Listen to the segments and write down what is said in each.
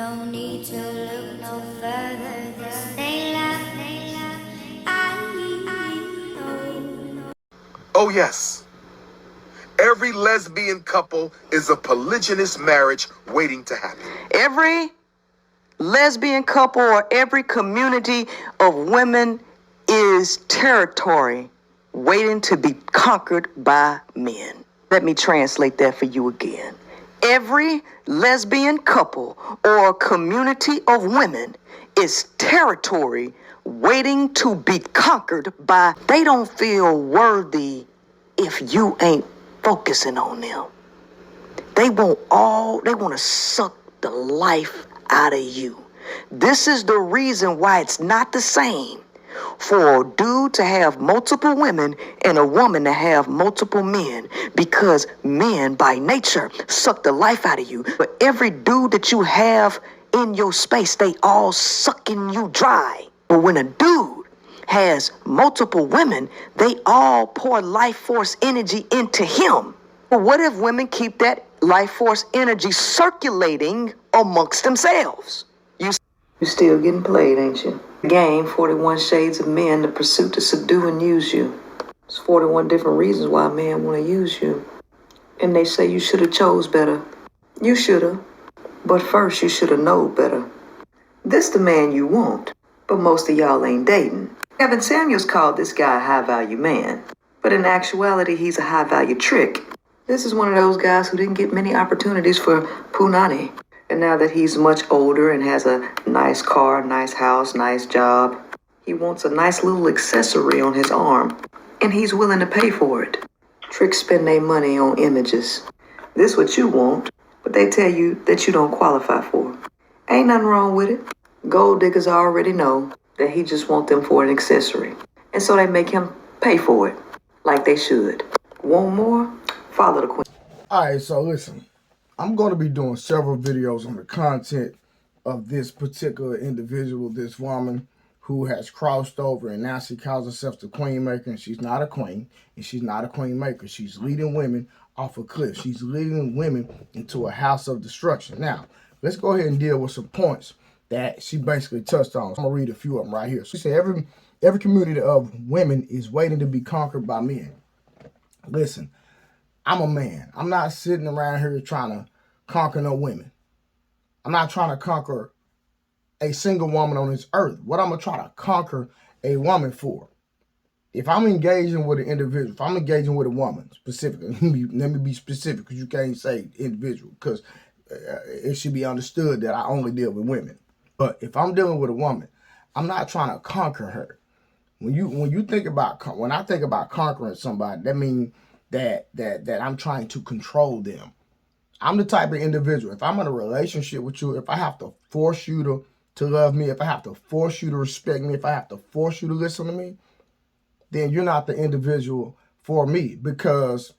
Don't need to look no further. They laugh, I know. Oh yes, every lesbian couple is a polygynous marriage waiting to happen. Every lesbian couple or every community of women is territory waiting to be conquered by men. Let me translate that for you again. Every lesbian couple or community of women is territory waiting to be conquered by. They don't feel worthy if you ain't focusing on them. They want to suck the life out of you. This is the reason why it's not the same for a dude to have multiple women and a woman to have multiple men, because men by nature suck the life out of you. But every dude that you have in your space, they all sucking you dry. But when a dude has multiple women, they all pour life force energy into him. But what if women keep that life force energy circulating amongst themselves? You still getting played, ain't you? Game, 41 Shades of Men, the pursuit to subdue and use you. There's 41 different reasons why men want to use you. And they say you should have chose better. You should have. But first, you should have known better. This the man you want, but most of y'all ain't dating. Kevin Samuels called this guy a high-value man. But in actuality, he's a high-value trick. This is one of those guys who didn't get many opportunities for punani. And now that he's much older and has a nice car, nice house, nice job, he wants a nice little accessory on his arm, and he's willing to pay for it. Tricks spend their money on images. This what you want, but they tell you that you don't qualify for. Ain't nothing wrong with it. Gold diggers already know that he just want them for an accessory. And so they make him pay for it, like they should. Want more? Follow the queen. All right, so listen. I'm going to be doing several videos on the content of this particular individual, this woman who has crossed over and now she calls herself the queen maker, and she's not a queen and she's not a queen maker. She's leading women off a cliff. She's leading women into a house of destruction. Now, let's go ahead and deal with some points that she basically touched on. I'm going to read a few of them right here. She said every community of women is waiting to be conquered by men. Listen, I'm a man. I'm not sitting around here trying to conquer no women. I'm not trying to conquer a single woman on this earth. What I'm going to try to conquer a woman for? If I'm engaging with an individual, if I'm engaging with a woman specifically, let me be specific, because you can't say individual, because it should be understood that I only deal with women. But if I'm dealing with a woman, I'm not trying to conquer her. When I think about conquering somebody, that means that I'm trying to control them. I'm the type of individual, if I'm in a relationship with you, if I have to force you to love me, if I have to force you to respect me, if I have to force you to listen to me, then you're not the individual for me, because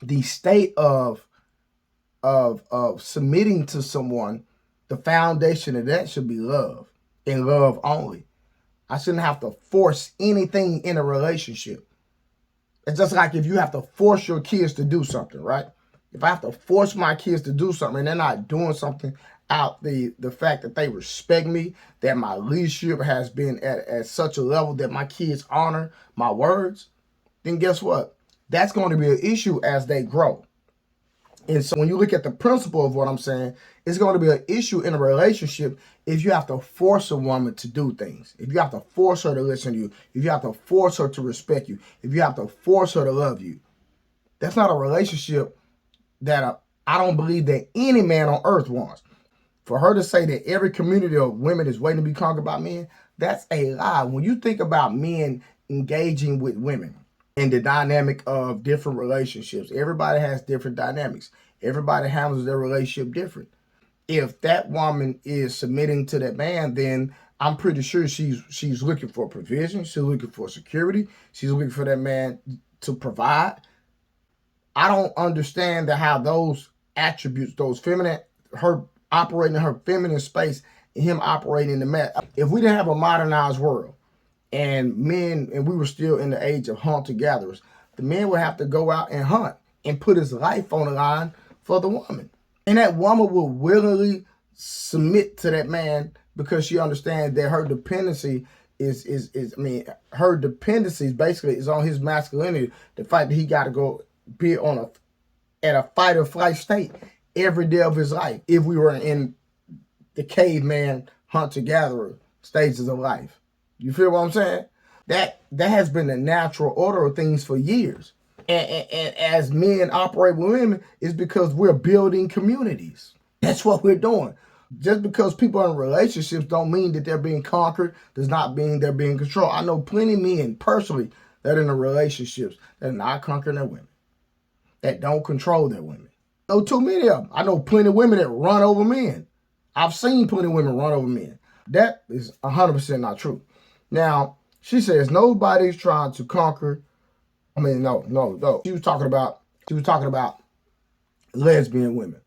the state of submitting to someone, the foundation of that should be love, and love only. I shouldn't have to force anything in a relationship. It's just like if you have to force your kids to do something, right? If I have to force my kids to do something and they're not doing something out the fact that they respect me, that my leadership has been at such a level that my kids honor my words, then guess what? That's going to be an issue as they grow. And so when you look at the principle of what I'm saying, it's going to be an issue in a relationship if you have to force a woman to do things, if you have to force her to listen to you, if you have to force her to respect you, if you have to force her to love you. That's not a relationship that I don't believe that any man on earth wants. For her to say that every community of women is waiting to be conquered by men, that's a lie. When you think about men engaging with women in the dynamic of different relationships, everybody has different dynamics. Everybody handles their relationship different. If that woman is submitting to that man, then I'm pretty sure she's looking for provision. She's looking for security. She's looking for that man to provide. I don't understand how those attributes, those feminine, her operating in her feminine space and him operating in the man. If we didn't have a modernized world and we were still in the age of hunter-gatherers, the man would have to go out and hunt and put his life on the line for the woman. And that woman will willingly submit to that man because she understands that her dependency her dependency basically is on his masculinity. The fact that he got to go be at a fight or flight state every day of his life. If we were in the caveman hunter-gatherer stages of life. You feel what I'm saying? That has been the natural order of things for years. And as men operate with women, is because we're building communities. That's what we're doing. Just because people are in relationships don't mean that they're being conquered, does not mean they're being controlled. I know plenty of men personally that are in relationships that are not conquering their women, that don't control their women. I know too many of them. I know plenty of women that run over men. I've seen plenty of women run over men. That is 100% not true. Now, she says nobody's trying to conquer. No. She was talking about lesbian women.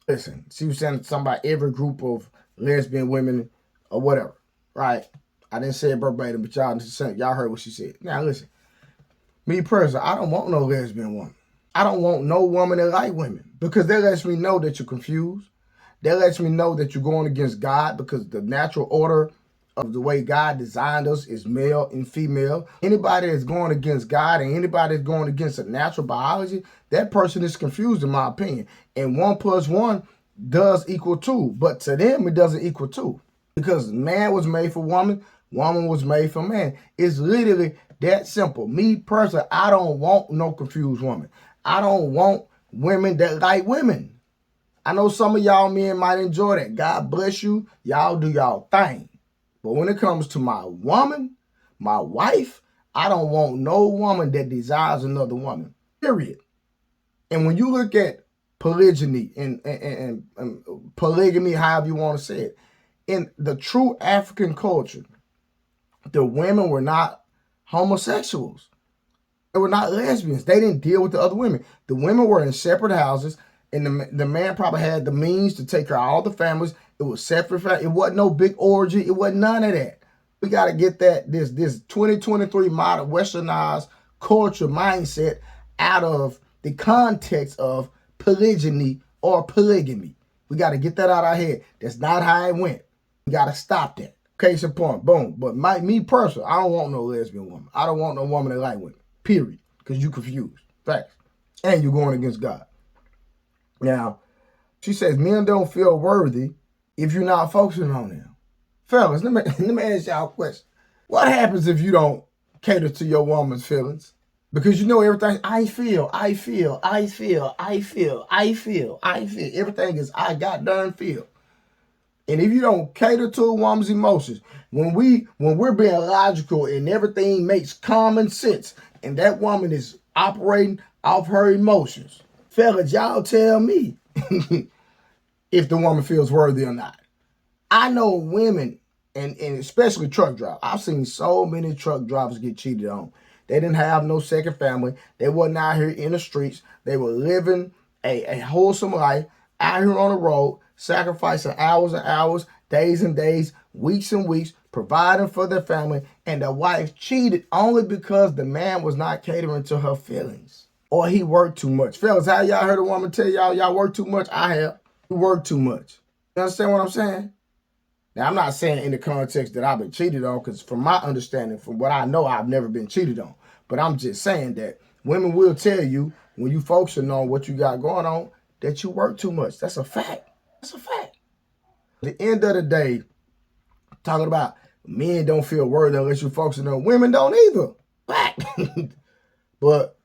Listen, she was saying something about every group of lesbian women or whatever, right? I didn't say it verbatim, but y'all heard what she said. Now, listen, me personally, I don't want no lesbian woman. I don't want no woman that like women because that lets me know that you're confused. That lets me know that you're going against God because the natural order of the way God designed us is male and female. Anybody that's going against God and anybody that's going against the natural biology, that person is confused in my opinion. And 1 + 1 does equal 2. But to them, it doesn't equal 2. Because man was made for woman, woman was made for man. It's literally that simple. Me personally, I don't want no confused woman. I don't want women that like women. I know some of y'all men might enjoy that. God bless you. Y'all do y'all thing. But when it comes to my woman, my wife, I don't want no woman that desires another woman, period. And when you look at polygyny and polygamy, however you want to say it, in the true African culture, the women were not homosexuals. They were not lesbians. They didn't deal with the other women. The women were in separate houses, and the man probably had the means to take care of all the families. It was separate. It wasn't no big orgy. It wasn't none of that. We got to get this 2023 modern westernized culture mindset out of the context of polygyny or polygamy. We got to get that out of our head. That's not how it went. We got to stop that. Case in point, boom. But me personally, I don't want no lesbian woman. I don't want no woman that like women, period. Because you confused. Facts. And you're going against God. Now, she says men don't feel worthy if you're not focusing on them. Fellas, let me ask y'all a question. What happens if you don't cater to your woman's feelings? Because you know everything, I feel. Everything is I got done feel. And if you don't cater to a woman's emotions, when we're being logical and everything makes common sense, and that woman is operating off her emotions, fellas, y'all tell me if the woman feels worthy or not. I know women, and especially truck drivers. I've seen so many truck drivers get cheated on. They didn't have no second family. They wasn't out here in the streets. They were living a wholesome life out here on the road, sacrificing hours and hours, days and days, weeks and weeks, providing for their family, and the wife cheated only because the man was not catering to her feelings. Or he worked too much. Fellas, how y'all heard a woman tell y'all work too much? I have. You work too much. You understand what I'm saying? Now, I'm not saying in the context that I've been cheated on, because from my understanding, from what I know, I've never been cheated on. But I'm just saying that women will tell you, when you focusing on what you got going on, that you work too much. That's a fact. That's a fact. At the end of the day, talking about men don't feel worthy unless you're focusing on women don't either. Fact. But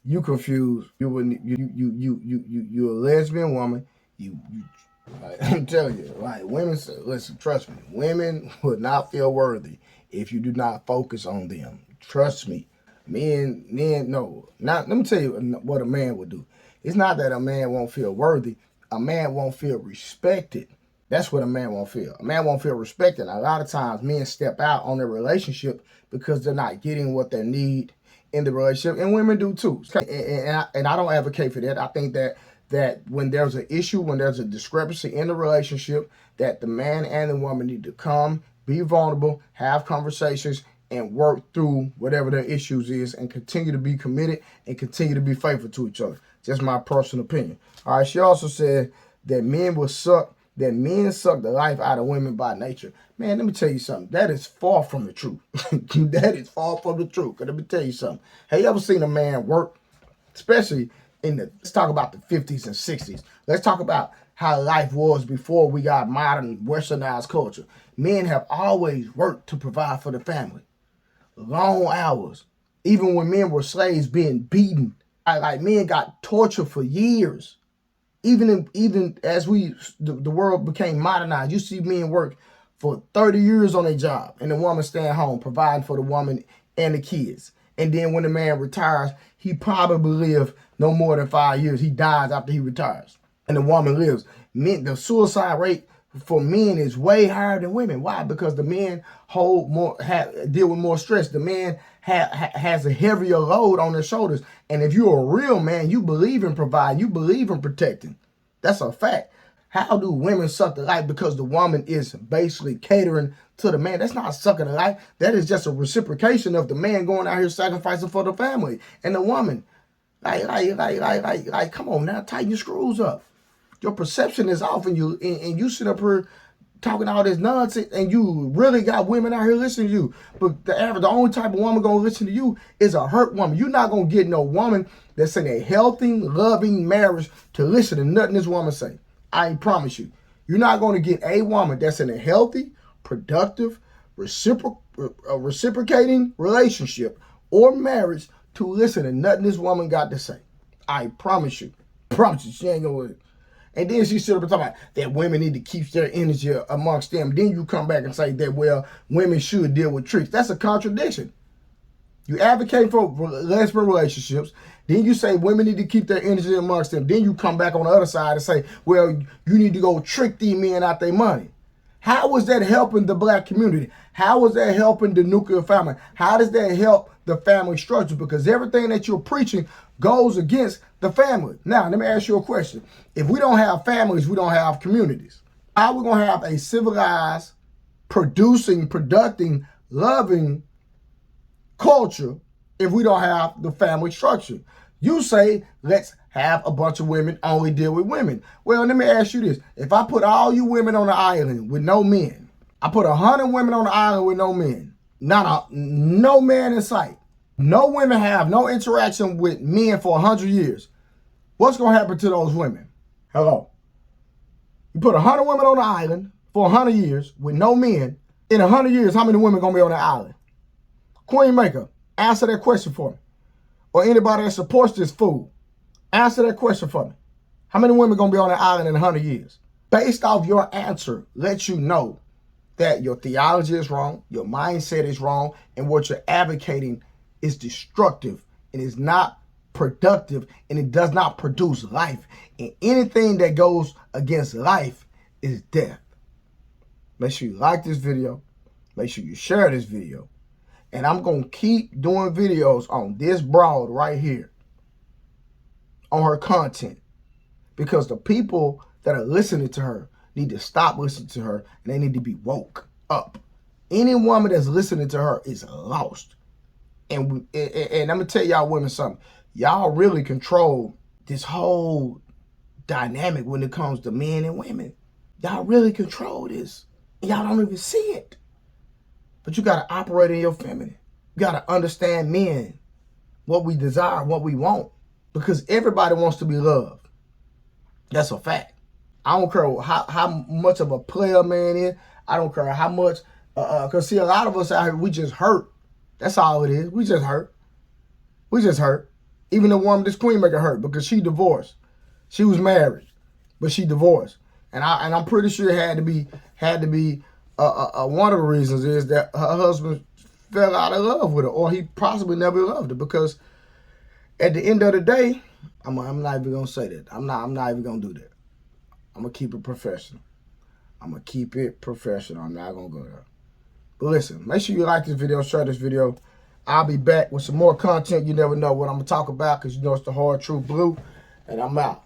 you confused. You're a lesbian woman. I'm telling you, like women, listen, trust me, women would not feel worthy if you do not focus on them. Trust me. Men, no. Now, let me tell you what a man would do. It's not that a man won't feel worthy. A man won't feel respected. That's what a man won't feel. A man won't feel respected. A lot of times men step out on their relationship because they're not getting what they need in the relationship, and women do too. And I don't advocate for that. I think that when there's an issue, when there's a discrepancy in the relationship, that the man and the woman need to come, be vulnerable, have conversations, and work through whatever their issues is, and continue to be committed and continue to be faithful to each other. Just my personal opinion. All right, she also said that men will suck that men suck the life out of women by nature. Man, let me tell you something. That is far from the truth. That is far from the truth. Let me tell you something. Have you ever seen a man work, especially let's talk about the 50s and 60s. Let's talk about how life was before we got modern westernized culture. Men have always worked to provide for the family. Long hours. Even when men were slaves being beaten. Like men got tortured for years. Even as the world became modernized, you see men work for 30 years on their job and the woman staying home, providing for the woman and the kids. And then when the man retires, he probably lives no more than 5 years. He dies after he retires. And the woman lives. The suicide rate for men is way higher than women. Why? Because the men deal with more stress. The man has a heavier load on their shoulders. And if you're a real man, you believe in providing. You believe in protecting. That's a fact. How do women suck the life? Because the woman is basically catering to the man. That's not sucking the life. That is just a reciprocation of the man going out here sacrificing for the family. And the woman, come on now, tighten your screws up. Your perception is off, and you sit up here talking all this nonsense, and you really got women out here listening to you. But the only type of woman gonna listen to you is a hurt woman. You're not gonna get no woman that's in a healthy, loving marriage to listen to nothing this woman say. I promise you. You're not gonna get a woman that's in a healthy, productive, reciprocating relationship or marriage to listen to nothing this woman got to say. I promise you. Promise you, she ain't gonna. And then she stood up and talking about that women need to keep their energy amongst them. Then you come back and say that, well, women should deal with tricks. That's a contradiction. You advocate for lesbian relationships. Then you say women need to keep their energy amongst them. Then you come back on the other side and say, well, you need to go trick these men out their money. How is that helping the black community? How is that helping the nuclear family? How does that help the family structure? Because everything that you're preaching goes against the family. Now, let me ask you a question. If we don't have families, we don't have communities. How are we going to have a civilized, producing, loving culture if we don't have the family structure? You say, let's have a bunch of women only deal with women. Well, let me ask you this. If I put all you women on the island with no men, I put 100 women on the island with no men, no man in sight. No women have no interaction with men for 100 years. What's going to happen to those women? Hello. You put 100 women on the island for 100 years with no men. In 100 years, how many women going to be on the island? Queen Maker, answer that question for me. Or anybody that supports this fool, answer that question for me. How many women going to be on the island in 100 years? Based off your answer, let you know that your theology is wrong, your mindset is wrong, and what you're advocating is destructive and is not productive, and it does not produce life. And anything that goes against life is death. Make sure you like this video. Make sure you share this video. And I'm going to keep doing videos on this broad right here, on her content, because the people that are listening to her need to stop listening to her, and they need to be woke up. Any woman that's listening to her is lost. And I'm going to tell y'all women something. Y'all really control this whole dynamic when it comes to men and women. Y'all really control this. Y'all don't even see it. But you got to operate in your feminine. You got to understand men, what we desire, what we want. Because everybody wants to be loved. That's a fact. I don't care how much of a player a man is. I don't care how much. Because see, a lot of us out here, we just hurt. That's all it is. We just hurt. We just hurt. Even the woman, this Queen Maker, hurt because she divorced. She was married, but she divorced. And I'm pretty sure it had to be one of the reasons is that her husband fell out of love with her, or he possibly never loved her. Because at the end of the day, I'm not even gonna say that. I'm not even gonna do that. I'm gonna keep it professional. I'm not gonna go there. But listen, make sure you like this video, share this video. I'll be back with some more content. You never know what I'm gonna talk about, because you know it's the hard truth blue, and I'm out.